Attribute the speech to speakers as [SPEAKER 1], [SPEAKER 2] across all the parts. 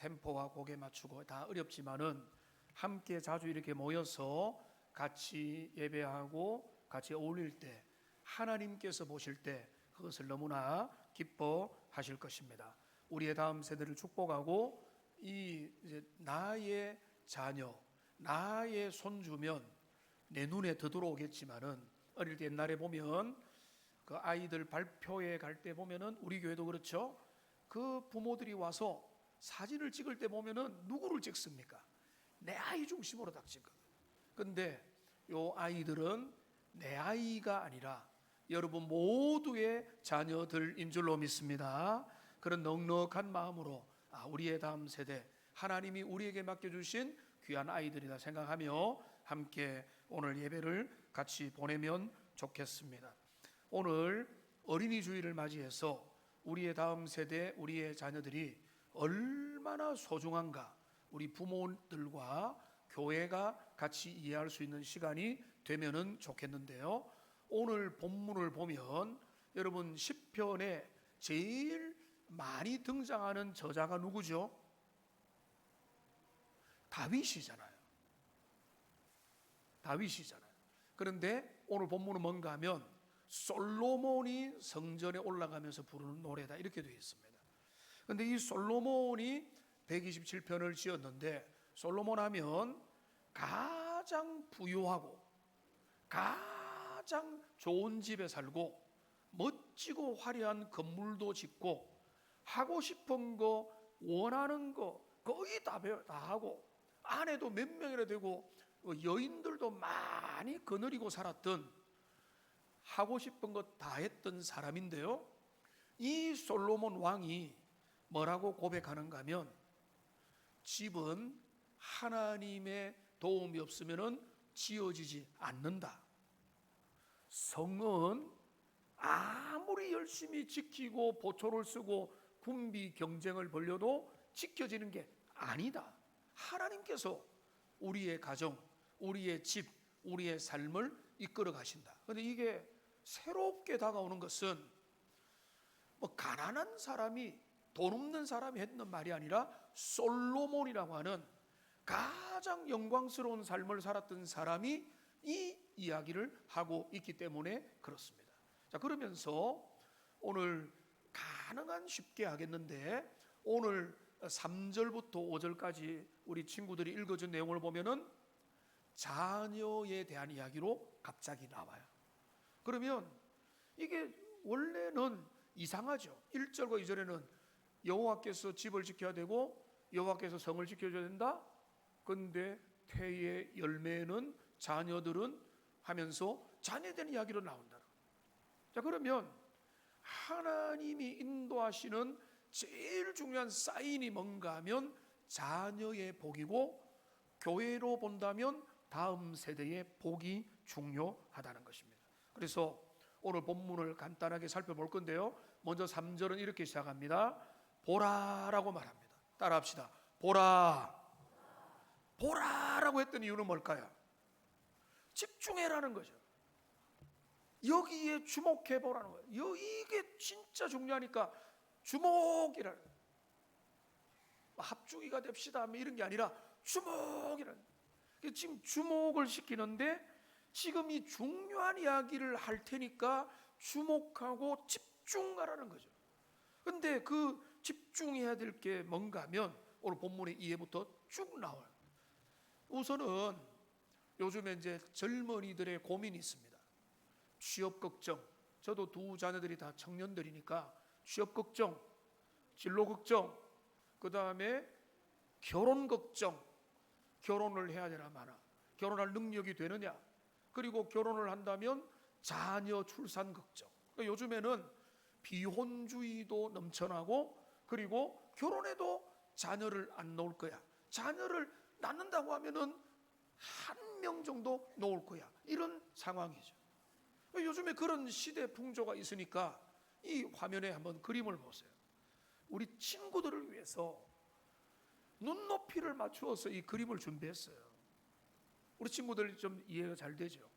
[SPEAKER 1] 템포와 곡에 맞추고 다 어렵지만은 함께 자주 이렇게 모여서 같이 예배하고 같이 어울릴 때 하나님께서 보실 때 그것을 너무나 기뻐하실 것입니다. 우리의 다음 세대를 축복하고 이제 나의 자녀, 나의 손주면 내 눈에 더 들어오겠지만은 어릴 때 옛날에 보면 그 아이들 발표회 갈 때 보면은 우리 교회도 그렇죠. 그 부모들이 와서 사진을 찍을 때 보면은 누구를 찍습니까? 내 아이 중심으로 딱 찍거든. 근데 요 아이들은 내 아이가 아니라 여러분 모두의 자녀들인 줄로 믿습니다. 그런 넉넉한 마음으로 우리의 다음 세대 하나님이 우리에게 맡겨주신 귀한 아이들이다 생각하며 함께 오늘 예배를 같이 보내면 좋겠습니다. 오늘 어린이 주일을 맞이해서 우리의 다음 세대, 우리의 자녀들이 얼마나 소중한가 우리 부모들과 교회가 같이 이해할 수 있는 시간이 되면은 좋겠는데요. 오늘 본문을 보면 여러분 시편에 제일 많이 등장하는 저자가 누구죠? 다윗이잖아요. 다윗이잖아요. 그런데 오늘 본문은 뭔가 하면 솔로몬이 성전에 올라가면서 부르는 노래다 이렇게 되어 있습니다. 그런데 이 솔로몬이 127편을 지었는데 솔로몬 하면 가장 부유하고 가장 좋은 집에 살고 멋지고 화려한 건물도 짓고 하고 싶은 거 원하는 거 거의 다 하고 아내도 몇 명이나 되고 여인들도 많이 거느리고 살았던 하고 싶은 것 다 했던 사람인데요. 이 솔로몬 왕이 뭐라고 고백하는가 하면 집은 하나님의 도움이 없으면 지어지지 않는다. 성은 아무리 열심히 지키고 보초를 쓰고 군비 경쟁을 벌여도 지켜지는 게 아니다. 하나님께서 우리의 가정, 우리의 집, 우리의 삶을 이끌어 가신다. 그런데 이게 새롭게 다가오는 것은 뭐 가난한 사람이 돈 없는 사람이 했는 말이 아니라 솔로몬이라고 하는 가장 영광스러운 삶을 살았던 사람이 이 이야기를 하고 있기 때문에 그렇습니다. 자, 그러면서 오늘 가능한 쉽게 하겠는데 오늘 3절부터 5절까지 우리 친구들이 읽어준 내용을 보면은 자녀에 대한 이야기로 갑자기 나와요. 그러면 이게 원래는 이상하죠. 1절과 2절에는 여호와께서 집을 지켜야 되고 여호와께서 성을 지켜줘야 된다. 그런데 태의 열매는 자녀들은 하면서 자녀에 대한 이야기로 나온다. 자, 그러면 하나님이 인도하시는 제일 중요한 사인이 뭔가 하면 자녀의 복이고 교회로 본다면 다음 세대의 복이 중요하다는 것입니다. 그래서 오늘 본문을 간단하게 살펴볼 건데요. 먼저 3절은 이렇게 시작합니다. 보라라고 말합니다. 따라합시다. 보라. 보라라고 했던 이유는 뭘까요? 집중해라는 거죠. 여기에 주목해 보라는 거예요. 이게 진짜 중요하니까 주목이라는 거예요. 합주기가 됩시다 이런 게 아니라 주목이라는 거예요. 지금 주목을 시키는데 지금 이 중요한 이야기를 할 테니까 주목하고 집중하라는 거죠. 그런데 그 집중해야 될 게 뭔가 하면 오늘 본문의 이해부터 쭉 나와요. 우선은 요즘에 이제 젊은이들의 고민이 있습니다. 취업 걱정. 저도 두 자녀들이 다 청년들이니까 취업 걱정, 진로 걱정, 그 다음에 결혼 걱정. 결혼을 해야 되나 마나, 결혼할 능력이 되느냐, 그리고 결혼을 한다면 자녀 출산 걱정. 그러니까 요즘에는 비혼주의도 넘쳐나고 그리고 결혼해도 자녀를 안 놓을 거야. 자녀를 낳는다고 하면은 한 명 정도 놓을 거야. 이런 상황이죠. 요즘에 그런 시대 풍조가 있으니까 이 화면에 한번 그림을 보세요. 우리 친구들을 위해서 눈높이를 맞추어서 이 그림을 준비했어요. 우리 친구들 좀 이해가 잘 되죠?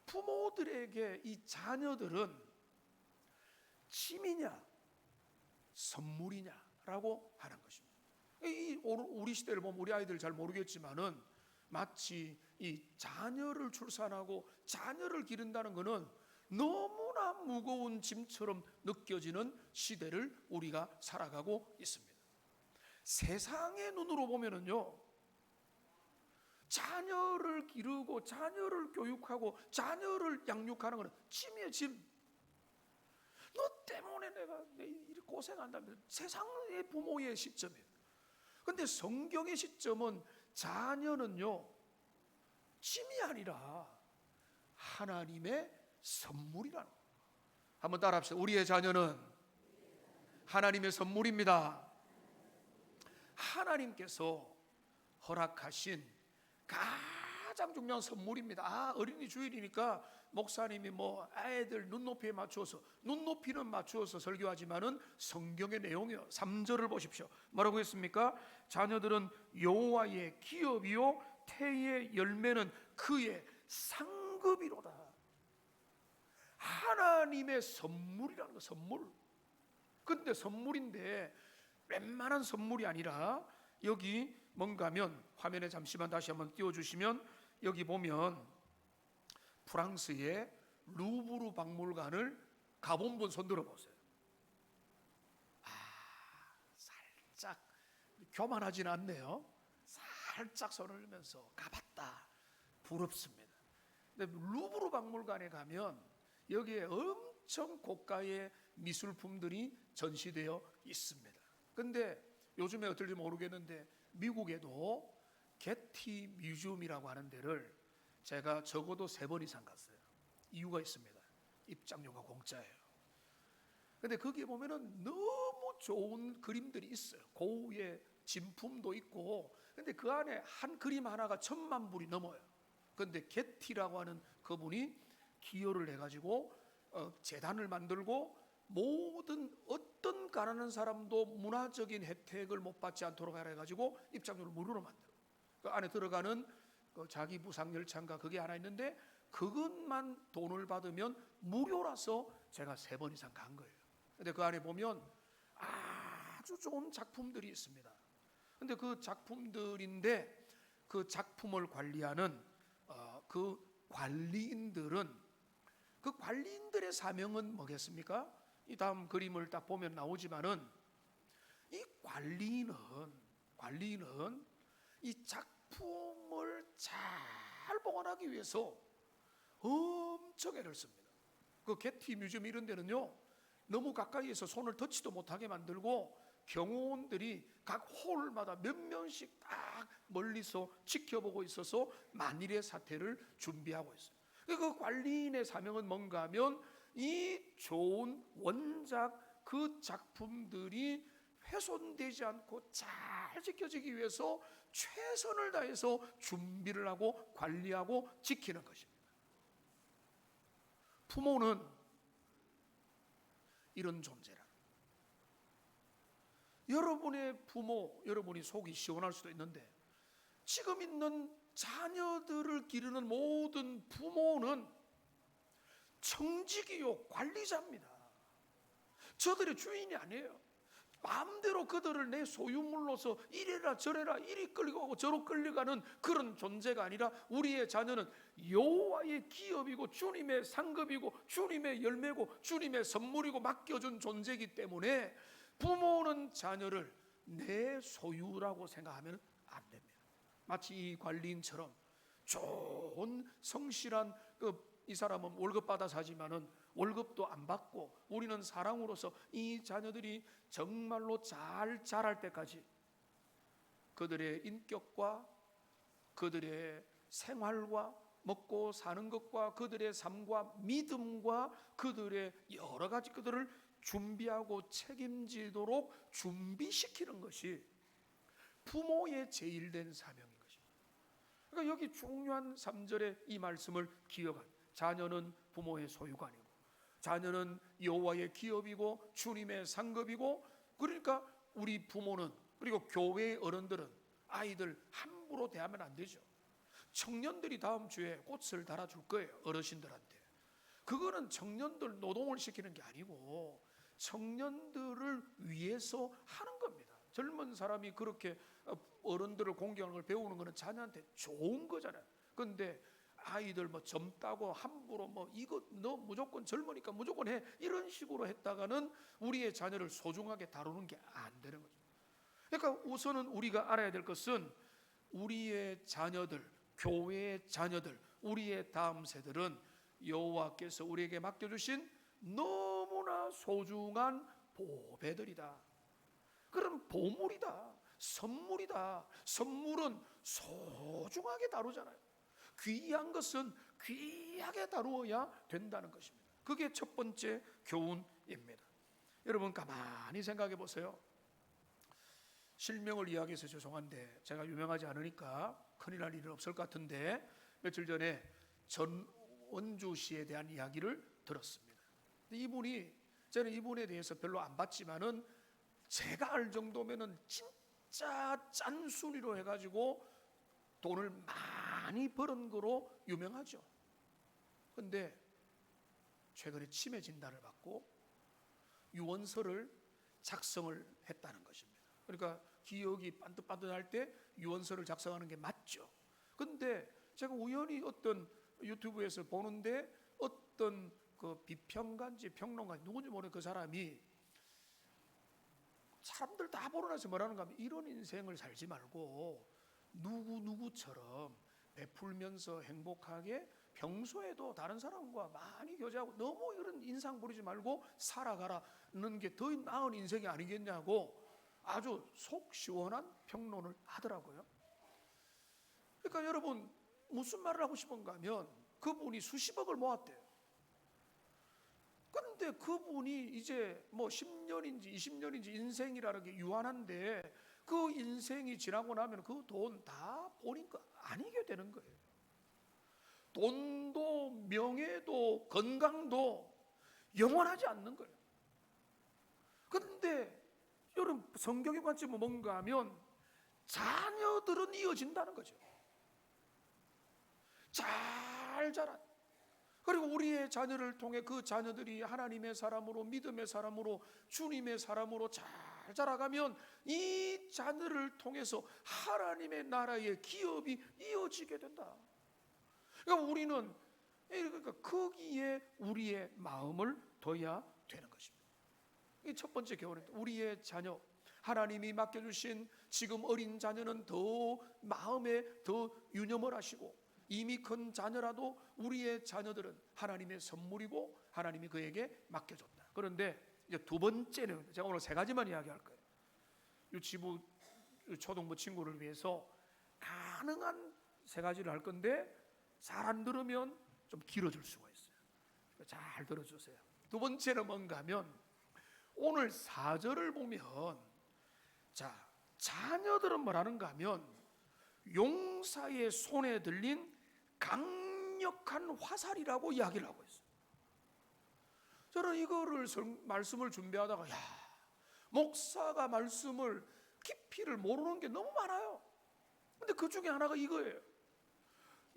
[SPEAKER 1] 부모들에게 이 자녀들은 취미냐 선물이냐라고 하는 것입니다. 우리 시대를 보면 우리 아이들 잘 모르겠지만은 마치 이 자녀를 출산하고 자녀를 기른다는 것은 너무나 무거운 짐처럼 느껴지는 시대를 우리가 살아가고 있습니다. 세상의 눈으로 보면은요, 자녀를 기르고 자녀를 교육하고 자녀를 양육하는 것은 짐이에요, 짐. 너 때문에 내가 이렇게 고생한다면 세상의 부모의 시점이에요. 그런데 성경의 시점은 자녀는요, 짐이 아니라 하나님의 선물이라는 거예요. 한번 따라합시다. 우리의 자녀는 하나님의 선물입니다. 하나님께서 허락하신 가장 중요한 선물입니다. 어린이 주일이니까 목사님이 아이들 눈높이에 맞추어서, 눈높이는 맞추어서 설교하지만은 성경의 내용이요. 3절을 보십시오. 뭐라고 했습니까? 자녀들은 여호와의 기업이요 태의 열매는 그의 상급이로다. 하나님의 선물이라는 거, 선물. 근데 선물인데 웬만한 선물이 아니라 여기 뭔가 하면, 화면에 잠시만 다시 한번 띄워주시면, 여기 보면 프랑스의 루브르 박물관을 가본 분 손 들어보세요. 살짝 교만하진 않네요. 살짝 손을 들면서 가봤다, 부럽습니다. 근데 루브르 박물관에 가면 여기에 엄청 고가의 미술품들이 전시되어 있습니다. 근데 요즘에 어떨지 모르겠는데 미국에도 게티 뮤지엄이라고 하는 데를 제가 적어도 3번 이상 갔어요. 이유가 있습니다. 입장료가 공짜예요. 근데 거기에 보면은 너무 좋은 그림들이 있어요. 고유의 진품도 있고. 근데 그 안에 한 그림 하나가 1000만 불이 넘어요. 근데 게티라고 하는 그분이 기여를 해가지고 재단을 만들고, 모든 어떤 가난한 사람도 문화적인 혜택을 못 받지 않도록 해가지고 입장료를 무료로 만들어. 그 안에 들어가는 자기 부상 열차인가 그게 하나 있는데, 그것만 돈을 받으면 무료라서 제가 3번 이상 간 거예요. 근데 그 안에 보면 아주 좋은 작품들이 있습니다. 근데 그 작품들인데 그 작품을 관리하는 그 관리인들은, 그 관리인들의 사명은 뭐겠습니까? 이 다음 그림을 딱 보면 나오지만은, 이 관리인은 이 작품을 잘 보관하기 위해서 엄청 애를 씁니다. 그 게티 뮤지엄 이런 데는요, 너무 가까이에서 손을 터치도 못하게 만들고 경호원들이 각 홀마다 몇 명씩 딱 멀리서 지켜보고 있어서 만일의 사태를 준비하고 있어요. 그 관리인의 사명은 뭔가 하면, 이 좋은 원작 그 작품들이 훼손되지 않고 잘 지켜지기 위해서 최선을 다해서 준비를 하고 관리하고 지키는 것입니다. 부모는 이런 존재라. 여러분의 부모, 여러분이 속이 시원할 수도 있는데, 지금 있는 자녀들을 기르는 모든 부모는 청지기요 관리자입니다. 저들의 주인이 아니에요. 마음대로 그들을 내 소유물로서 이래라 저래라, 이리 끌려가고 저로 끌려가는 그런 존재가 아니라, 우리의 자녀는 여호와의 기업이고 주님의 상급이고 주님의 열매고 주님의 선물이고 맡겨준 존재이기 때문에 부모는 자녀를 내 소유라고 생각하면 안 됩니다. 마치 이 관리인처럼 좋은 성실한 이 사람은 월급 받아 사지만은 월급도 안 받고, 우리는 사랑으로서 이 자녀들이 정말로 잘 자랄 때까지 그들의 인격과 그들의 생활과 먹고 사는 것과 그들의 삶과 믿음과 그들의 여러 가지 그들을 준비하고 책임지도록 준비시키는 것이 부모의 제일된 사명인 것입니다. 그러니까 여기 중요한 3절의 이 말씀을 기억한, 자녀는 부모의 소유가 아니고 자녀는 여호와의 기업이고 주님의 상급이고, 그러니까 우리 부모는, 그리고 교회의 어른들은 아이들 함부로 대하면 안 되죠. 청년들이 다음 주에 꽃을 달아줄 거예요, 어르신들한테. 그거는 청년들 노동을 시키는 게 아니고 청년들을 위해서 하는 겁니다. 젊은 사람이 그렇게 어른들을 공경하는 걸 배우는 거는 자녀한테 좋은 거잖아요. 그런데 아이들 뭐 젊다고 함부로 뭐 이거 너 무조건 젊으니까 무조건 해 이런 식으로 했다가는 우리의 자녀를 소중하게 다루는 게 안 되는 거죠. 그러니까 우선은 우리가 알아야 될 것은 우리의 자녀들, 교회의 자녀들, 우리의 다음 세들은 여호와께서 우리에게 맡겨주신 너무나 소중한 보배들이다. 그런 보물이다. 선물이다. 선물은 소중하게 다루잖아요. 귀한 것은 귀하게 다루어야 된다는 것입니다. 그게 첫 번째 교훈입니다. 여러분 가만히 생각해 보세요. 실명을 이야기해서 죄송한데 제가 유명하지 않으니까 큰일 날 일은 없을 것 같은데 며칠 전에 전원주 씨에 대한 이야기를 들었습니다. 저는 이분에 대해서 별로 안 봤지만은 제가 알 정도면은 진짜 짠순이로 해가지고 돈을 많이 버는 거로 유명하죠. 그런데 최근에 치매 진단을 받고 유언서를 작성을 했다는 것입니다. 그러니까 기억이 반듯반듯할 때 유언서를 작성하는 게 맞죠. 그런데 제가 우연히 어떤 유튜브에서 보는데 어떤 그 비평가인지 평론가인지 누군지 모르는 그 사람이 사람들 다 보러 나서 뭐라는가 하면 이런 인생을 살지 말고 누구누구처럼 베풀면서 행복하게 평소에도 다른 사람과 많이 교제하고 너무 이런 인상 부리지 말고 살아가라는 게 더 나은 인생이 아니겠냐고 아주 속 시원한 평론을 하더라고요. 그러니까 여러분 무슨 말을 하고 싶은가 하면 그분이 수십억을 모았대요. 그런데 그분이 이제 뭐 10년인지 20년인지 인생이라는 게 유한한데 그 인생이 지나고 나면 그 돈 다 보니까 아니게 되는 거예요. 돈도 명예도 건강도 영원하지 않는 거예요. 그런데 여러분 성경의 관점은 뭔가 하면 자녀들은 이어진다는 거죠. 잘 자란. 그리고 우리의 자녀를 통해 그 자녀들이 하나님의 사람으로 믿음의 사람으로 주님의 사람으로 잘 자라가면 이 자녀를 통해서 하나님의 나라의 기업이 이어지게 된다. 그러니까 우리는 거기에 우리의 마음을 둬야 되는 것입니다. 이 첫 번째 교훈입니다. 우리의 자녀, 하나님이 맡겨주신 지금 어린 자녀는 더 마음에 더 유념을 하시고 이미 큰 자녀라도 우리의 자녀들은 하나님의 선물이고 하나님이 그에게 맡겨줬다. 그런데 이제 두 번째는 제가 오늘 세 가지만 이야기할 거예요. 유치부 초등부 친구를 위해서 가능한 세 가지를 할 건데 잘 안 들으면 좀 길어질 수가 있어요. 잘 들어주세요. 두 번째는 뭔가 하면 오늘 4절을 보면 자 자녀들은 뭐라는가 하면 용사의 손에 들린 강력한 화살이라고 이야기를 하고 있어요. 저는 이거를 말씀을 준비하다가 목사가 말씀을 깊이를 모르는 게 너무 많아요. 근데 그 중에 하나가 이거예요.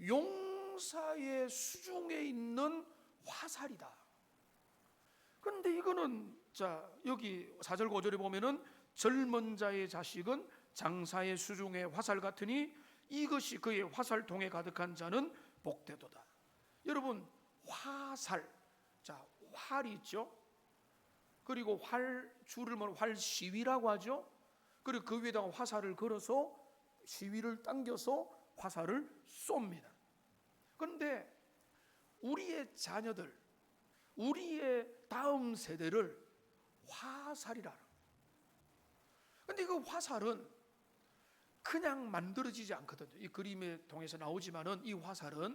[SPEAKER 1] 용사의 수중에 있는 화살이다. 그런데 이거는 자 여기 4절 5절에 보면은 젊은 자의 자식은 장사의 수중의 화살 같으니 이것이 그의 화살통에 가득한 자는 복되도다. 여러분 화살, 자 활이 있죠. 그리고 활줄을 활시위라고 하죠. 그리고 그 위에다가 화살을 걸어서 시위를 당겨서 화살을 쏩니다. 그런데 우리의 자녀들, 우리의 다음 세대를 화살이라. 그런데 그 화살은 그냥 만들어지지 않거든요. 이 그림에 통해서 나오지만은 이 화살을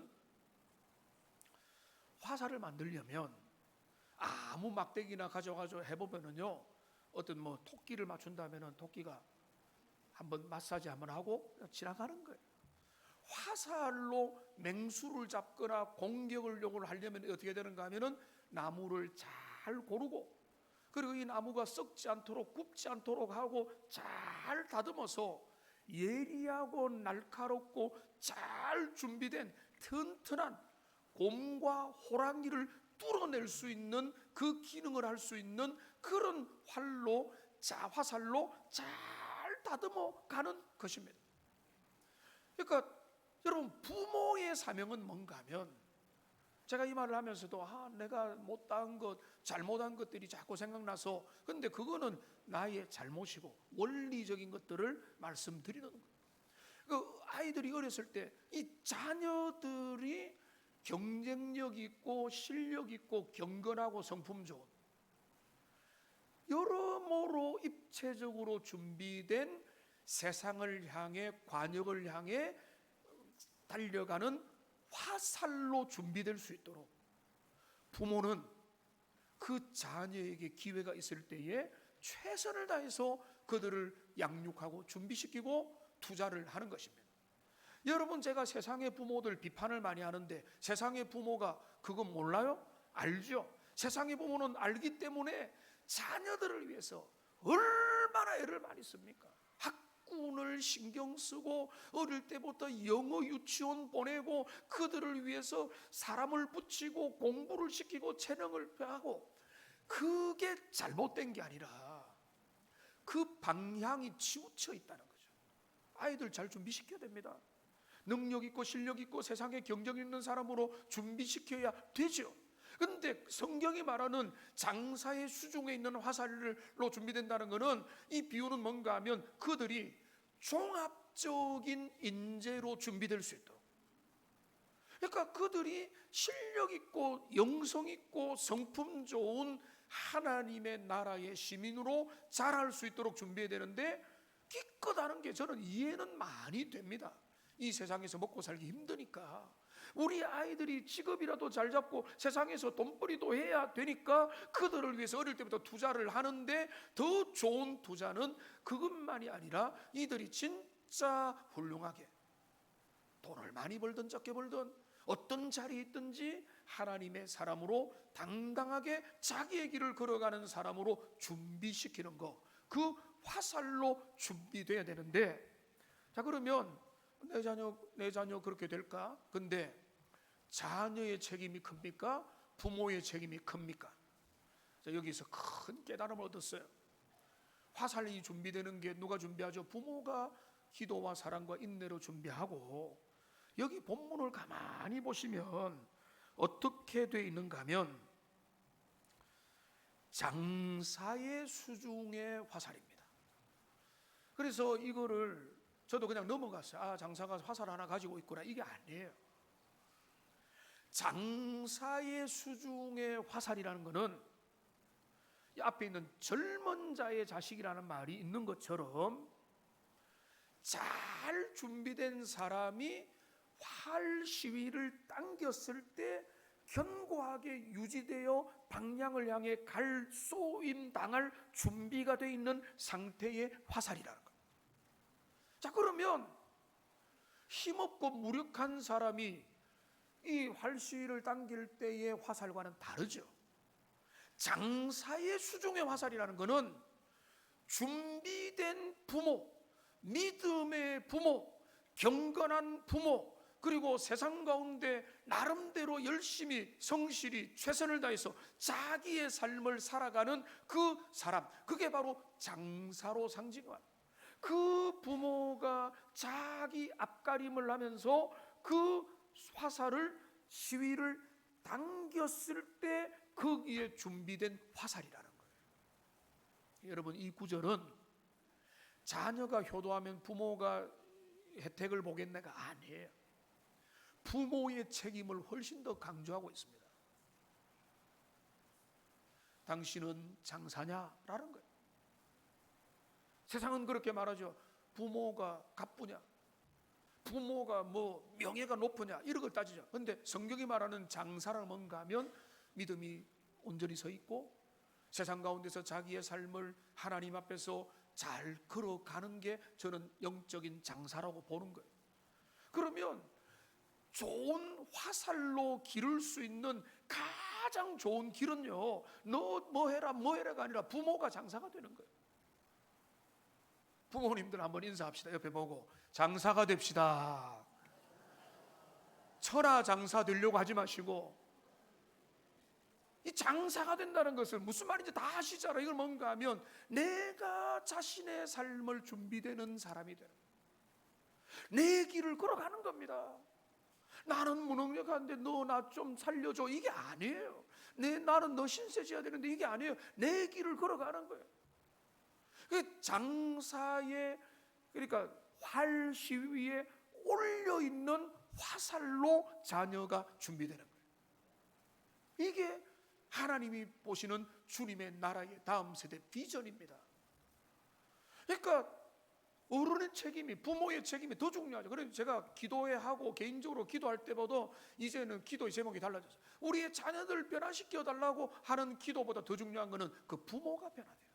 [SPEAKER 1] 만들려면 아무 막대기나 가져가서 해보면은요, 어떤 뭐 토끼를 맞춘다면은 토끼가 한번 마사지 한번 하고 지나가는 거예요. 화살로 맹수를 잡거나 공격을 하려면 어떻게 되는가 하면은 나무를 잘 고르고 그리고 이 나무가 썩지 않도록 굽지 않도록 하고 잘 다듬어서 예리하고 날카롭고 잘 준비된 튼튼한 곰과 호랑이를 뚫어낼 수 있는 그 기능을 할 수 있는 그런 화살로 잘 다듬어 가는 것입니다. 그러니까 여러분, 부모의 사명은 뭔가 하면, 제가 이 말을 하면서도 내가 못한 것, 잘못한 것들이 자꾸 생각나서, 근데 그거는 나의 잘못이고 원리적인 것들을 말씀드리는 거예요. 그 아이들이 어렸을 때 이 자녀들이 경쟁력 있고 실력 있고 경건하고 성품 좋은, 여러모로 입체적으로 준비된 세상을 향해, 관역을 향해 달려가는 화살로 준비될 수 있도록 부모는 그 자녀에게 기회가 있을 때에 최선을 다해서 그들을 양육하고 준비시키고 투자를 하는 것입니다. 여러분, 제가 세상의 부모들 비판을 많이 하는데 세상의 부모가 그거 몰라요? 알죠? 세상의 부모는 알기 때문에 자녀들을 위해서 얼마나 애를 많이 씁니까? 학군을 신경 쓰고 어릴 때부터 영어 유치원 보내고 그들을 위해서 사람을 붙이고 공부를 시키고 재능을 하고, 그게 잘못된 게 아니라 그 방향이 치우쳐 있다는 거죠. 아이들 잘 준비시켜야 됩니다. 능력 있고 실력 있고 세상에 경쟁 있는 사람으로 준비시켜야 되죠. 그런데 성경이 말하는 장사의 수중에 있는 화살로 준비된다는 것은, 이 비유는 뭔가 하면 그들이 종합적인 인재로 준비될 수 있도록, 그러니까 그들이 실력 있고 영성 있고 성품 좋은 하나님의 나라의 시민으로 자랄 수 있도록 준비해야 되는데, 기껏하는 게 저는 이해는 많이 됩니다. 이 세상에서 먹고 살기 힘드니까 우리 아이들이 직업이라도 잘 잡고 세상에서 돈벌이도 해야 되니까 그들을 위해서 어릴 때부터 투자를 하는데, 더 좋은 투자는 그것만이 아니라 이들이 진짜 훌륭하게 돈을 많이 벌든 적게 벌든 어떤 자리에 있든지 하나님의 사람으로 당당하게 자기의 길을 걸어가는 사람으로 준비시키는 거, 그 화살로 준비돼야 되는데, 자, 그러면 내 자녀 그렇게 될까? 근데 자녀의 책임이 큽니까? 부모의 책임이 큽니까? 자, 여기서 큰 깨달음을 얻었어요. 화살이 준비되는 게 누가 준비하죠? 부모가 기도와 사랑과 인내로 준비하고, 여기 본문을 가만히 보시면 어떻게 돼 있는가 하면 장사의 수중의 화살입니다. 그래서 이거를 저도 그냥 넘어갔어요. 장사가 화살 하나 가지고 있구나, 이게 아니에요. 장사의 수중의 화살이라는 것은 이 앞에 있는 젊은 자의 자식이라는 말이 있는 것처럼, 잘 준비된 사람이 활 시위를 당겼을 때 견고하게 유지되어 방향을 향해 갈 쏘임 당할 준비가 되어 있는 상태의 화살이라는 거예요. 자, 그러면 힘없고 무력한 사람이 이 활시위를 당길 때의 화살과는 다르죠. 장사의 수중의 화살이라는 것은 준비된 부모, 믿음의 부모, 경건한 부모, 그리고 세상 가운데 나름대로 열심히 성실히 최선을 다해서 자기의 삶을 살아가는 그 사람, 그게 바로 장사로 상징한, 그 부모가 자기 앞가림을 하면서 그 화살을, 시위를 당겼을 때 거기에 준비된 화살이라는 거예요. 여러분, 이 구절은 자녀가 효도하면 부모가 혜택을 보겠네가 아니에요. 부모의 책임을 훨씬 더 강조하고 있습니다. 당신은 장사냐라는 거예요. 세상은 그렇게 말하죠. 부모가 갑부냐, 부모가 뭐 명예가 높으냐, 이런 걸 따지죠. 그런데 성경이 말하는 장사란 뭔가 하면 믿음이 온전히 서 있고 세상 가운데서 자기의 삶을 하나님 앞에서 잘 걸어가는 게 저는 영적인 장사라고 보는 거예요. 그러면 좋은 화살로 기를 수 있는 가장 좋은 길은요, 너 뭐 해라 뭐 해라가 아니라 부모가 장사가 되는 거예요. 부모님들 한번 인사합시다. 옆에 보고 장사가 됩시다. 천하 장사 되려고 하지 마시고, 이 장사가 된다는 것을 무슨 말인지 다 아시잖아요. 이걸 뭔가 하면 내가 자신의 삶을 준비되는 사람이 되는 거예요. 내 길을 걸어가는 겁니다. 나는 무능력한데 너 나 좀 살려줘, 이게 아니에요. 나는 너 신세 져야 되는데, 이게 아니에요. 내 길을 걸어가는 거예요. 장사에, 그러니까 활 시위에 올려 있는 화살로 자녀가 준비되는 거예요. 이게 하나님이 보시는 주님의 나라의 다음 세대 비전입니다. 그러니까 어른의 책임이, 부모의 책임이 더 중요하죠. 그래서 제가 기도회 하고 개인적으로 기도할 때보다 이제는 기도의 제목이 달라졌어요. 우리의 자녀들 변화시켜 달라고 하는 기도보다 더 중요한 것은 그 부모가 변화돼요.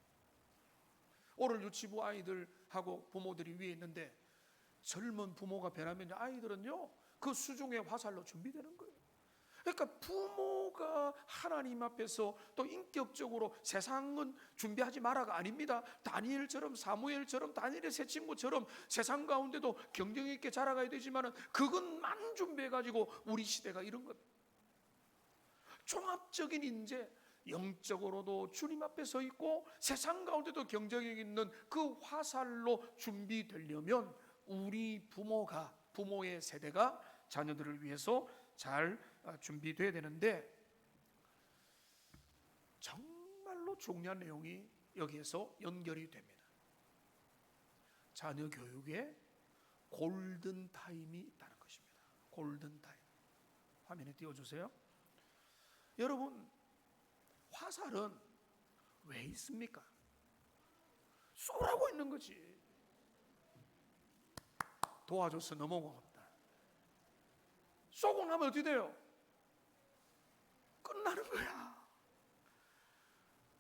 [SPEAKER 1] 오늘 유치부 아이들하고 부모들이 위에 있는데, 젊은 부모가 변하면 아이들은요 그 수중의 화살로 준비되는 거예요. 그러니까 부모가 하나님 앞에서 또 인격적으로 세상은 준비하지 마라가 아닙니다. 다니엘처럼, 사무엘처럼, 다니엘의 세 친구처럼 세상 가운데도 경쟁 있게 자라가야 되지만 그것만 준비해가지고 우리 시대가 이런 것, 종합적인 인재, 영적으로도 주님 앞에 서 있고 세상 가운데도 경쟁력 있는 그 화살로 준비되려면 우리 부모의 세대가 자녀들을 위해서 잘 준비돼야 되는데, 정말로 중요한 내용이 여기에서 연결이 됩니다. 자녀 교육에 골든 타임이 있다는 것입니다. 골든 타임. 화면에 띄워주세요. 여러분, 화살은 왜 있습니까? 쏘라고 있는 거지. 도와줘서 너무 고맙다. 쏘고 나면 어떻게 돼요? 끝나는 거야.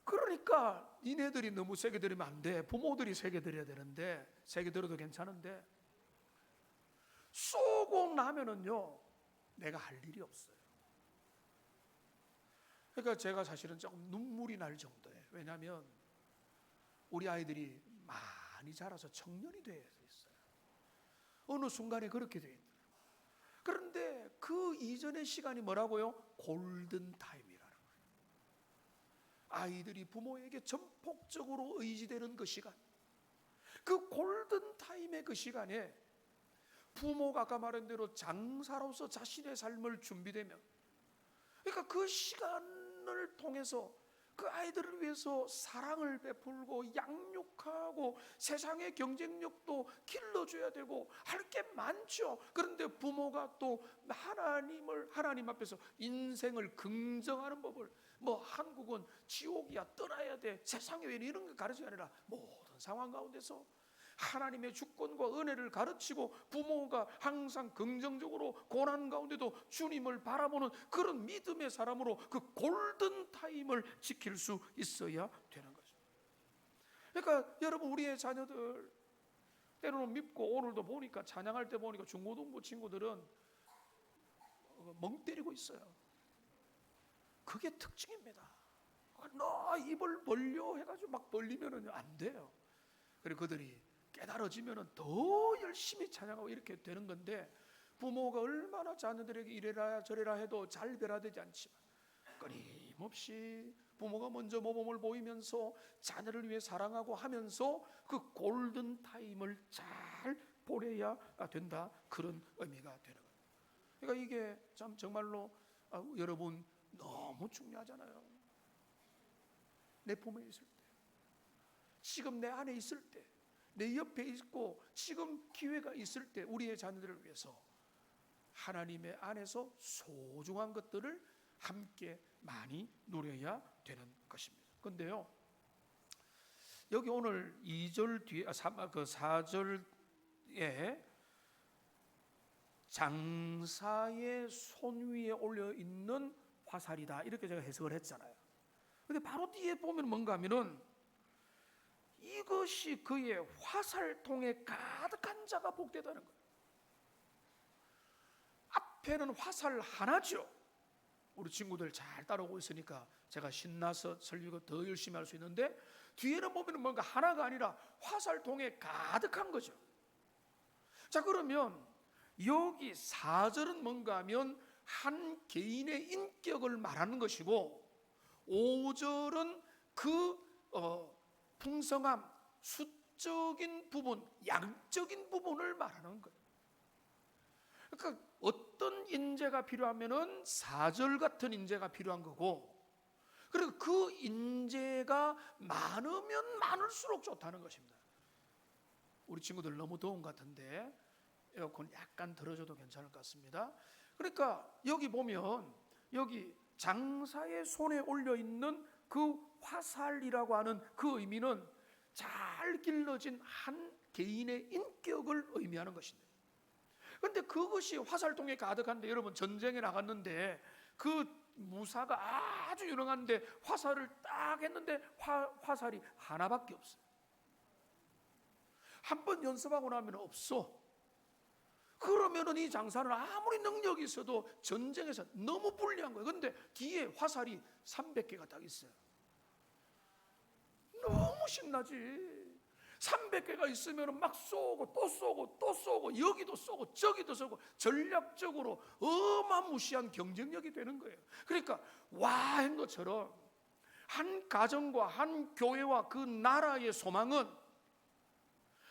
[SPEAKER 1] 그러니까 니네들이 너무 세게 들이면 안 돼. 부모들이 세게 들여야 되는데, 세게 들어도 괜찮은데 쏘고 나면은요 내가 할 일이 없어요. 그러니까 제가 사실은 조금 눈물이 날 정도예요. 왜냐하면 우리 아이들이 많이 자라서 청년이 되어 있어요. 어느 순간에 그렇게 되어 있는. 그런데 그 이전의 시간이 뭐라고요? 골든 타임이라는 거예요. 아이들이 부모에게 전폭적으로 의지되는 그 시간, 그 골든 타임의 그 시간에 부모가 아까 말한 대로 장사로서 자신의 삶을 준비되면, 그러니까 그 시간을 통해서 그 아이들을 위해서 사랑을 베풀고 양육하고 세상의 경쟁력도 길러줘야 되고 할 게 많죠. 그런데 부모가 또 하나님 앞에서 인생을 긍정하는 법을, 한국은 지옥이야 떠나야 돼, 세상에 왜 이런 거 가르치는 게 아니라 모든 상황 가운데서 하나님의 주권과 은혜를 가르치고 부모가 항상 긍정적으로 고난 가운데도 주님을 바라보는 그런 믿음의 사람으로 그 골든 타임을 지킬 수 있어야 되는 거죠. 그러니까 여러분, 우리의 자녀들 때로는 밉고, 오늘도 보니까 찬양할 때 보니까 중고등부 친구들은 멍 때리고 있어요. 그게 특징입니다. 너 입을 벌려 해가지고 막 벌리면 안 돼요. 그리고 그들이 깨달아지면 더 열심히 찬양하고 이렇게 되는 건데, 부모가 얼마나 자녀들에게 이래라 저래라 해도 잘 변화되지 않지만 끊임없이 부모가 먼저 모범을 보이면서 자녀를 위해 사랑하고 하면서 그 골든 타임을 잘 보내야 된다, 그런 의미가 되는 거예요. 그러니까 이게 참 정말로 여러분 너무 중요하잖아요. 내 품에 있을 때, 지금 내 안에 있을 때, 내 옆에 있고 지금 기회가 있을 때 우리의 자녀들을 위해서 하나님의 안에서 소중한 것들을 함께 많이 누려야 되는 것입니다. 그런데요, 여기 오늘 2절 뒤에 4절에 장사의 손 위에 올려 있는 화살이다, 이렇게 제가 해석을 했잖아요. 근데 바로 뒤에 보면 뭔가 하면은 이것이 그의 화살통에 가득한 자가 복되다는 거예요. 앞에는 화살 하나죠. 우리 친구들 잘 따라오고 있으니까 제가 신나서 설교가 더 열심히 할 수 있는데, 뒤에는 보면 뭔가 하나가 아니라 화살통에 가득한 거죠. 자, 그러면 여기 4절은 뭔가 하면 한 개인의 인격을 말하는 것이고, 5절은 그 풍성함, 수적인 부분, 양적인 부분을 말하는 거예요. 그러니까 어떤 인재가 필요하면은 4절 같은 인재가 필요한 거고, 그리고 그 인재가 많으면 많을수록 좋다는 것입니다. 우리 친구들 너무 더운 것 같은데 에어컨 약간 들어줘도 괜찮을 것 같습니다. 그러니까 여기 보면 여기 장사의 손에 올려 있는 그 화살이라고 하는 그 의미는 잘 길러진 한 개인의 인격을 의미하는 것입니다. 그런데 그것이 화살통에 가득한데, 여러분 전쟁에 나갔는데 그 무사가 아주 유능한데 화살을 딱 했는데 화살이 하나밖에 없어요. 한 번 연습하고 나면 없어. 그러면은 이 장사는 아무리 능력이 있어도 전쟁에서 너무 불리한 거예요. 그런데 뒤에 화살이 300개가 딱 있어요. 너무 신나지. 300개가 있으면 막 쏘고 또 쏘고 또 쏘고, 여기도 쏘고 저기도 쏘고, 전략적으로 어마무시한 경쟁력이 되는 거예요. 그러니까 와한 것처럼 한 가정과 한 교회와 그 나라의 소망은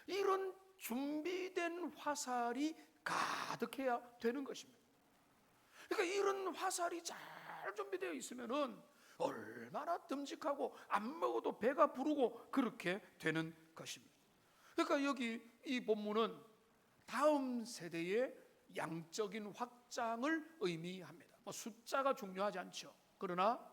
[SPEAKER 1] 이런 준비된 화살이 가득해야 되는 것입니다. 그러니까 이런 화살이 잘 준비되어 있으면은 얼마나 듬직하고 안 먹어도 배가 부르고 그렇게 되는 것입니다. 그러니까 여기 이 본문은 다음 세대의 양적인 확장을 의미합니다. 숫자가 중요하지 않죠. 그러나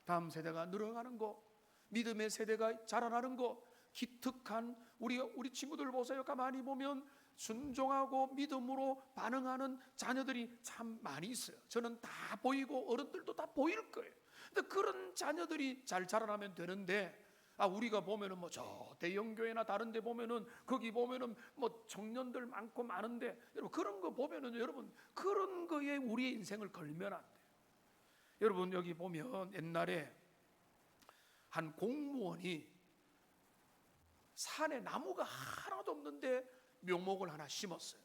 [SPEAKER 1] 다음 세대가 늘어가는 거, 믿음의 세대가 자라나는 거, 기특한 우리 친구들 보세요. 가만히 보면 순종하고 믿음으로 반응하는 자녀들이 참 많이 있어요. 저는 다 보이고 어른들도 다 보일 거예요. 근데 그런 자녀들이 잘 자라나면 되는데, 우리가 보면은 저 대형교회나 다른 데 보면은 거기 보면은 청년들 많고 많은데, 여러분 그런 거 보면은 여러분 그런 거에 우리의 인생을 걸면 안 돼요. 여러분 여기 보면 옛날에 한 공무원이 산에 나무가 하나도 없는데 묘목을 하나 심었어요.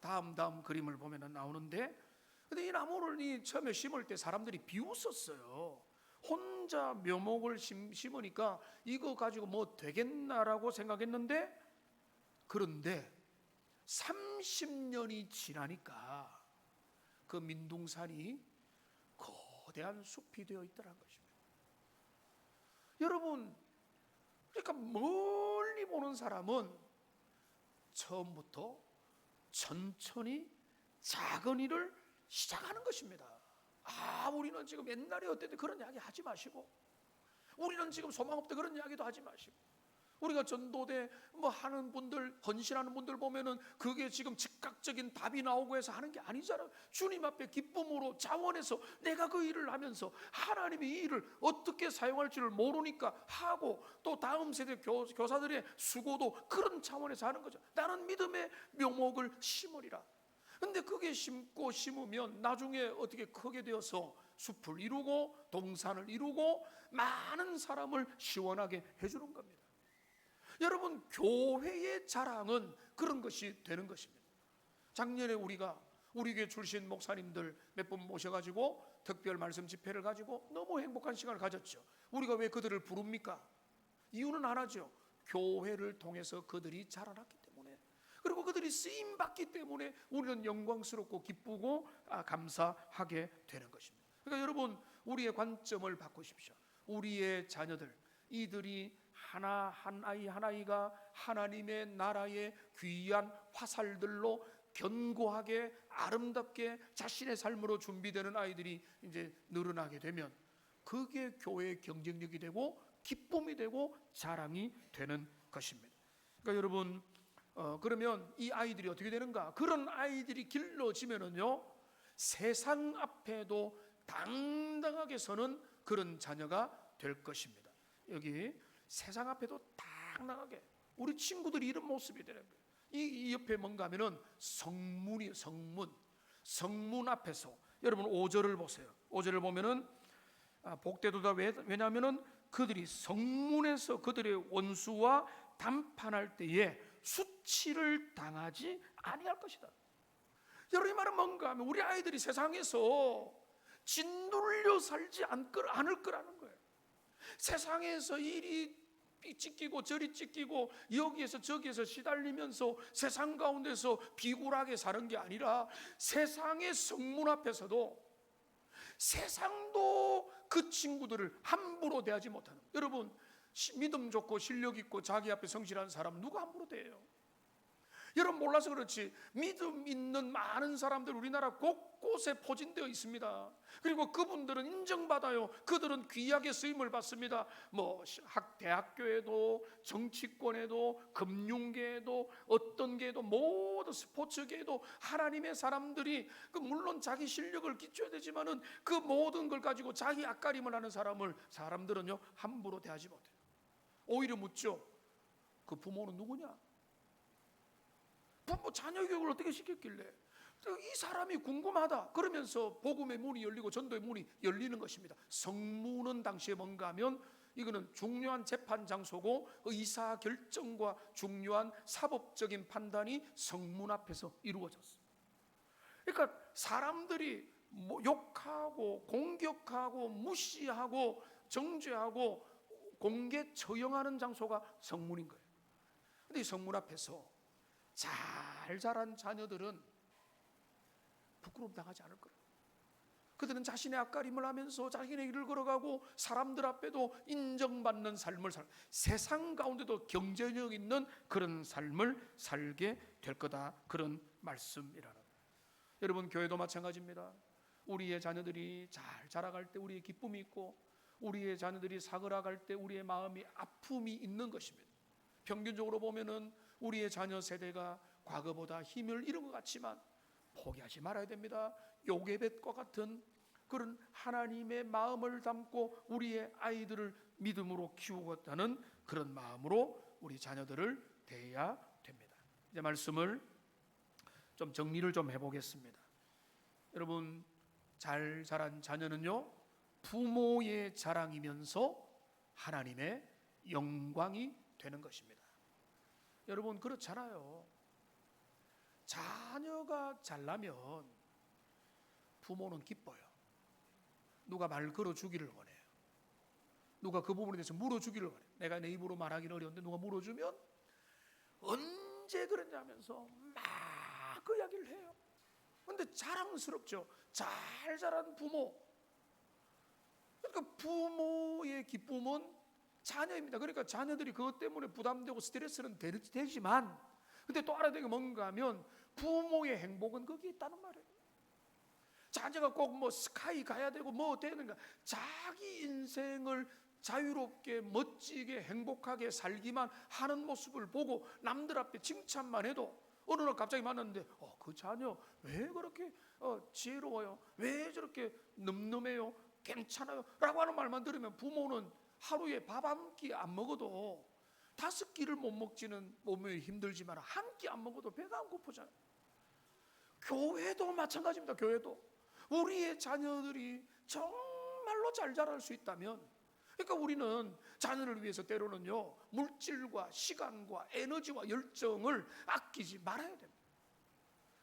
[SPEAKER 1] 다음 그림을 보면 나오는데, 근데 이 나무를 처음에 심을 때 사람들이 비웃었어요. 혼자 묘목을 심으니까 이거 가지고 뭐 되겠나라고 생각했는데, 그런데 30년이 지나니까 그 민둥산이 거대한 숲이 되어 있더란 것입니다. 여러분, 그러니까 멀리 보는 사람은 처음부터 천천히 작은 일을 시작하는 것입니다. 우리는 지금 옛날에 어땠는데 그런 이야기 하지 마시고, 우리는 지금 소망 없대 그런 이야기도 하지 마시고, 우리가 전도대 하는 분들, 헌신하는 분들 보면은 그게 지금 즉각적인 답이 나오고 해서 하는 게 아니잖아요. 주님 앞에 기쁨으로 자원해서 내가 그 일을 하면서 하나님이 이 일을 어떻게 사용할지를 모르니까 하고, 또 다음 세대 교사들의 수고도 그런 차원에서 하는 거죠. 나는 믿음의 묘목을 심으리라. 근데 그게 심으면 나중에 어떻게 크게 되어서 숲을 이루고 동산을 이루고 많은 사람을 시원하게 해주는 겁니다. 여러분, 교회의 자랑은 그런 것이 되는 것입니다. 작년에 우리가 우리 교회 출신 목사님들 몇 분 모셔가지고 특별 말씀 집회를 가지고 너무 행복한 시간을 가졌죠. 우리가 왜 그들을 부릅니까? 이유는 하나죠. 교회를 통해서 그들이 자라났기 때문에, 그리고 그들이 쓰임받기 때문에 우리는 영광스럽고 기쁘고 감사하게 되는 것입니다. 그러니까 여러분, 우리의 관점을 바꾸십시오. 우리의 자녀들, 이들이 한 아이 한 아이가 하나님의 나라의 귀한 화살들로 견고하게 아름답게 자신의 삶으로 준비되는 아이들이 이제 늘어나게 되면 그게 교회의 경쟁력이 되고 기쁨이 되고 자랑이 되는 것입니다. 그러니까 여러분, 그러면 이 아이들이 어떻게 되는가? 그런 아이들이 길러지면은요, 세상 앞에도 당당하게 서는 그런 자녀가 될 것입니다. 여기 세상 앞에도 당당하게 우리 친구들이 이런 모습이 되는 거예요. 이 옆에 뭔가 하면은 성문이에요. 성문 앞에서 여러분 5절을 보세요. 5절을 보면은 복되도다. 왜냐하면은 그들이 성문에서 그들의 원수와 담판할 때에 수치를 당하지 아니할 것이다. 여러분, 이 말은 뭔가 하면 우리 아이들이 세상에서 짓눌려 살지 않을 거라는 거예요. 세상에서 이리 찢기고 저리 찢기고 여기에서 저기에서 시달리면서 세상 가운데서 비굴하게 사는 게 아니라 세상의 성문 앞에서도 세상도 그 친구들을 함부로 대하지 못하는 거예요. 여러분, 믿음 좋고 실력 있고 자기 앞에 성실한 사람 누가 함부로 대해요? 여러분 몰라서 그렇지 믿음 있는 많은 사람들 우리나라 곳곳에 포진되어 있습니다. 그리고 그분들은 인정받아요. 그들은 귀하게 쓰임을 받습니다. 대학교에도 정치권에도 금융계에도 어떤 계에도 모든 스포츠계에도 하나님의 사람들이 물론 자기 실력을 기초해야 되지만은 그 모든 걸 가지고 자기 앞가림을 하는 사람들은요 함부로 대하지 못해요. 오히려 묻죠. 그 부모는 누구냐? 부모 자녀 교육을 어떻게 시켰길래 이 사람이 궁금하다 그러면서 복음의 문이 열리고 전도의 문이 열리는 것입니다. 성문은 당시에 뭔가 하면 이거는 중요한 재판 장소고 의사 결정과 중요한 사법적인 판단이 성문 앞에서 이루어졌어요. 그러니까 사람들이 욕하고 공격하고 무시하고 정죄하고 공개 처형하는 장소가 성문인 거예요. 근데 이 성문 앞에서 잘 자란 자녀들은 부끄러움 당하지 않을 거예요. 그들은 자신의 앞가림을 하면서 자신의 길을 걸어가고 사람들 앞에도 인정받는 삶을 세상 가운데도 경쟁력 있는 그런 삶을 살게 될 거다. 그런 말씀이라는 거예요. 여러분 교회도 마찬가지입니다. 우리의 자녀들이 잘 자라갈 때 우리의 기쁨이 있고 우리의 자녀들이 사그라갈 때 우리의 마음이 아픔이 있는 것입니다. 평균적으로 보면은 우리의 자녀 세대가 과거보다 힘을 잃은 것 같지만 포기하지 말아야 됩니다. 요게벳과 같은 그런 하나님의 마음을 담고 우리의 아이들을 믿음으로 키우겠다는 그런 마음으로 우리 자녀들을 대해야 됩니다. 이제 말씀을 좀 정리를 좀 해보겠습니다. 여러분 잘 자란 자녀는요 부모의 자랑이면서 하나님의 영광이 되는 것입니다. 여러분 그렇잖아요. 자녀가 잘나면 부모는 기뻐요. 누가 말 걸어주기를 원해요. 누가 그 부분에 대해서 물어주기를 원해요. 내가 내 입으로 말하기는 어려운데 누가 물어주면 언제 그랬냐면서 막 그 이야기를 해요. 그런데 자랑스럽죠. 잘 자란 부모. 그러니까 부모의 기쁨은 자녀입니다. 그러니까 자녀들이 그것 때문에 부담되고 스트레스는 되지만 근데 또 알아야 되는 게 뭔가 하면 부모의 행복은 거기에 있다는 말이에요. 자녀가 꼭 스카이 가야 되고 되는가 자기 인생을 자유롭게 멋지게 행복하게 살기만 하는 모습을 보고 남들 앞에 칭찬만 해도 어느 날 갑자기 만났는데 그 자녀 왜 그렇게 지혜로워요? 왜 저렇게 늠름해요? 괜찮아요? 라고 하는 말만 들으면 부모는 하루에 밥 한 끼 안 먹어도 5끼를 못 먹지는 몸이 힘들지만 한 끼 안 먹어도 배가 안 고프잖아요. 교회도 마찬가지입니다. 교회도 우리의 자녀들이 정말로 잘 자랄 수 있다면 그러니까 우리는 자녀를 위해서 때로는요 물질과 시간과 에너지와 열정을 아끼지 말아야 됩니다.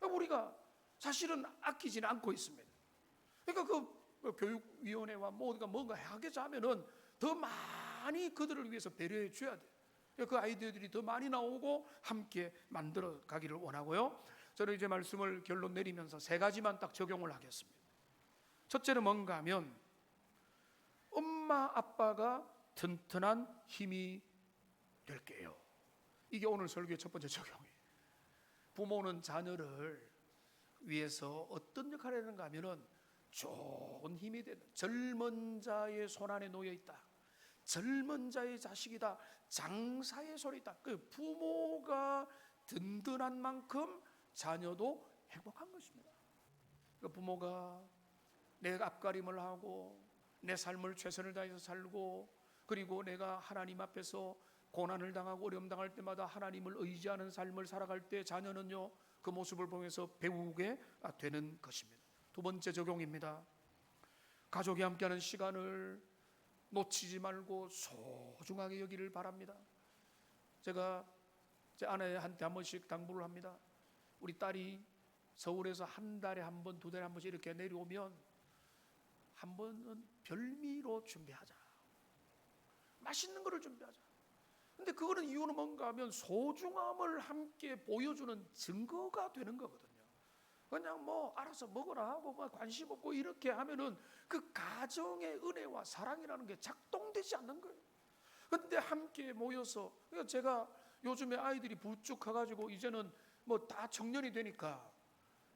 [SPEAKER 1] 우리가 사실은 아끼지는 않고 있습니다. 그러니까 그 교육위원회와 뭔가 하겠자 하면은 더 많이 그들을 위해서 배려해 줘야 돼요. 그 아이디어들이 더 많이 나오고 함께 만들어 가기를 원하고요. 저는 이제 말씀을 결론 내리면서 3가지만 딱 적용을 하겠습니다. 첫째는 뭔가 하면 엄마 아빠가 튼튼한 힘이 될게요. 이게 오늘 설교의 첫 번째 적용이에요. 부모는 자녀를 위해서 어떤 역할을 하는가 하면은 좋은 힘이 되는 젊은 자의 손안에 놓여 있다. 젊은 자의 자식이다. 장사의 소리다. 그 부모가 든든한 만큼 자녀도 행복한 것입니다. 그 부모가 내 앞가림을 하고 내 삶을 최선을 다해서 살고 그리고 내가 하나님 앞에서 고난을 당하고 어려움 당할 때마다 하나님을 의지하는 삶을 살아갈 때 자녀는요 그 모습을 보면서 배우게 되는 것입니다. 2번째 적용입니다. 가족이 함께하는 시간을 놓치지 말고 소중하게 여기를 바랍니다. 제가 제 아내한테 한 번씩 당부를 합니다. 우리 딸이 서울에서 한 달에 한 번, 2달에 한 번씩 이렇게 내려오면 한 번은 별미로 준비하자. 맛있는 거를 준비하자. 근데 그거는 이유는 뭔가 하면 소중함을 함께 보여주는 증거가 되는 거거든요. 그냥 뭐 알아서 먹어라 하고 뭐 관심 없고 이렇게 하면은 그 가정의 은혜와 사랑이라는 게 작동되지 않는 거예요. 근데 함께 모여서, 그러니까 제가 요즘에 아이들이 부쩍 커가지고 이제는 뭐 다 청년이 되니까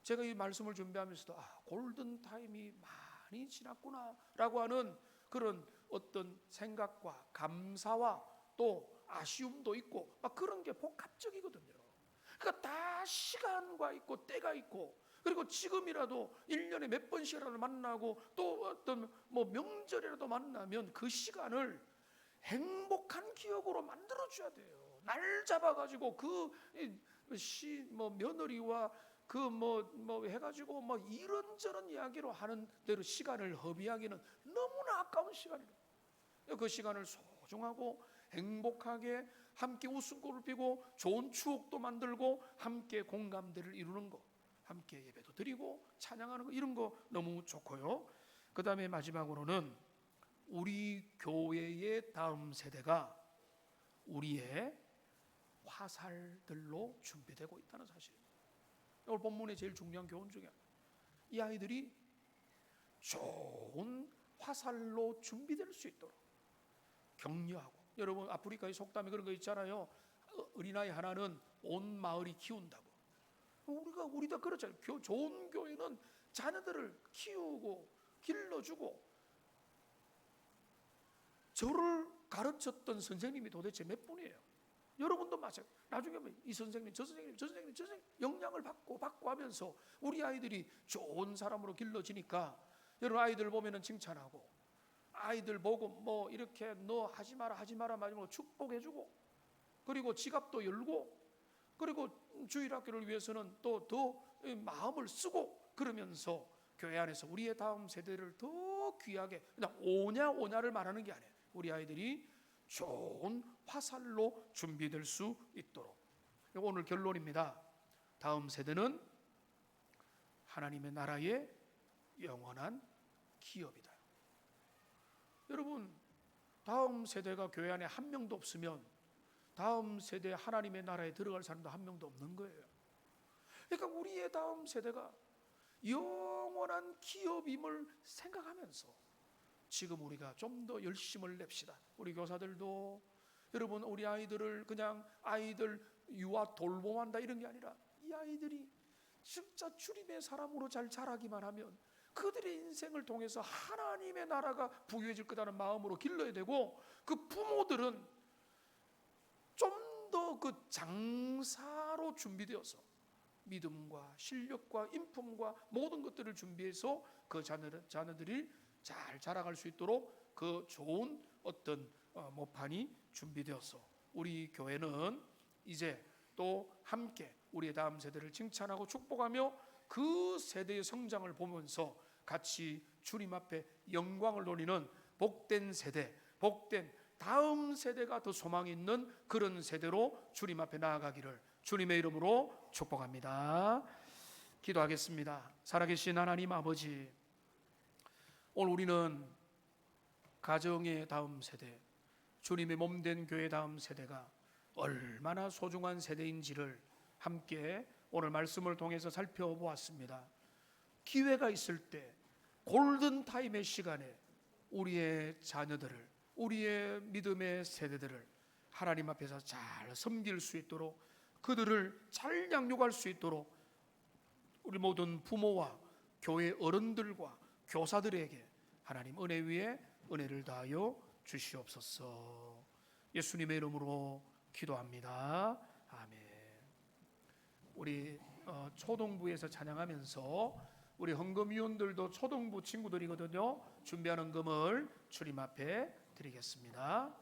[SPEAKER 1] 제가 이 말씀을 준비하면서도 골든 타임이 많이 지났구나라고 하는 그런 어떤 생각과 감사와 또 아쉬움도 있고 막 그런 게 복합적이거든요. 그러니까 다 시간과 있고 때가 있고, 그리고 지금이라도 1년에 몇 번씩이라도 만나고 또 어떤 뭐 명절이라도 만나면 그 시간을 행복한 기억으로 만들어 줘야 돼요. 날 잡아가지고 뭐 며느리와 뭐 해가지고 뭐 이런저런 이야기로 하는 대로 시간을 허비하기는 너무나 아까운 시간이에요. 그 시간을 소중하고 행복하게 함께 웃음꽃을 피고 좋은 추억도 만들고 함께 공감대를 이루는 거, 함께 예배도 드리고 찬양하는 거, 이런 거 너무 좋고요. 그 다음에 마지막으로는 우리 교회의 다음 세대가 우리의 화살들로 준비되고 있다는 사실입니다. 오늘 본문의 제일 중요한 교훈 중에 이 아이들이 좋은 화살로 준비될 수 있도록 격려하고, 여러분 아프리카의 속담에 그런 거 있잖아요. 어린아이 하나는 온 마을이 키운다고. 우리도 그렇잖아요. 좋은 교회는 자녀들을 키우고 길러주고, 저를 가르쳤던 선생님이 도대체 몇 분이에요? 여러분도 마찬가지. 나중에 이 선생님, 저 선생님, 저 선생님, 저 선생님 영향을 받고 하면서 우리 아이들이 좋은 사람으로 길러지니까, 여러분 아이들 보면은 칭찬하고, 아이들 보고 뭐 이렇게 너 하지 마라 마지막으로 축복해주고, 그리고 지갑도 열고, 그리고 주일학교를 위해서는 또 더 마음을 쓰고, 그러면서 교회 안에서 우리의 다음 세대를 더 귀하게, 그냥 오냐를 말하는 게 아니에요. 우리 아이들이 좋은 화살로 준비될 수 있도록. 오늘 결론입니다. 다음 세대는 하나님의 나라의 영원한 기업이다. 여러분, 다음 세대가 교회 안에 한 명도 없으면 다음 세대 하나님의 나라에 들어갈 사람도 한 명도 없는 거예요. 그러니까 우리의 다음 세대가 영원한 기업임을 생각하면서 지금 우리가 좀 더 열심을 냅시다. 우리 교사들도, 여러분 우리 아이들을 그냥 아이들 유아 돌봄한다 이런 게 아니라, 이 아이들이 진짜 주님의 사람으로 잘 자라기만 하면 그들의 인생을 통해서 하나님의 나라가 부유해질 거라는 마음으로 길러야 되고, 그 부모들은 좀 더 그 장사로 준비되어서 믿음과 실력과 인품과 모든 것들을 준비해서 그 자녀들이 잘 자라갈 수 있도록 그 좋은 어떤 모판이 준비되어서 우리 교회는 이제 또 함께 우리의 다음 세대를 칭찬하고 축복하며 그 세대의 성장을 보면서 같이 주님 앞에 영광을 돌리는 복된 세대, 복된 다음 세대가 더 소망이 있는 그런 세대로 주님 앞에 나아가기를 주님의 이름으로 축복합니다. 기도하겠습니다. 살아계신 하나님 아버지, 오늘 우리는 가정의 다음 세대, 주님의 몸된 교회 다음 세대가 얼마나 소중한 세대인지를 함께 오늘 말씀을 통해서 살펴보았습니다. 기회가 있을 때 골든타임의 시간에 우리의 자녀들을, 우리의 믿음의 세대들을 하나님 앞에서 잘 섬길 수 있도록, 그들을 잘 양육할 수 있도록 우리 모든 부모와 교회 어른들과 교사들에게 하나님 은혜 위에 은혜를 다하여 주시옵소서. 예수님의 이름으로 기도합니다. 아멘. 우리 초동부에서 찬양하면서 우리 헌금위원들도 초동부 친구들이거든요. 준비한 헌금을 주님 앞에 드리겠습니다.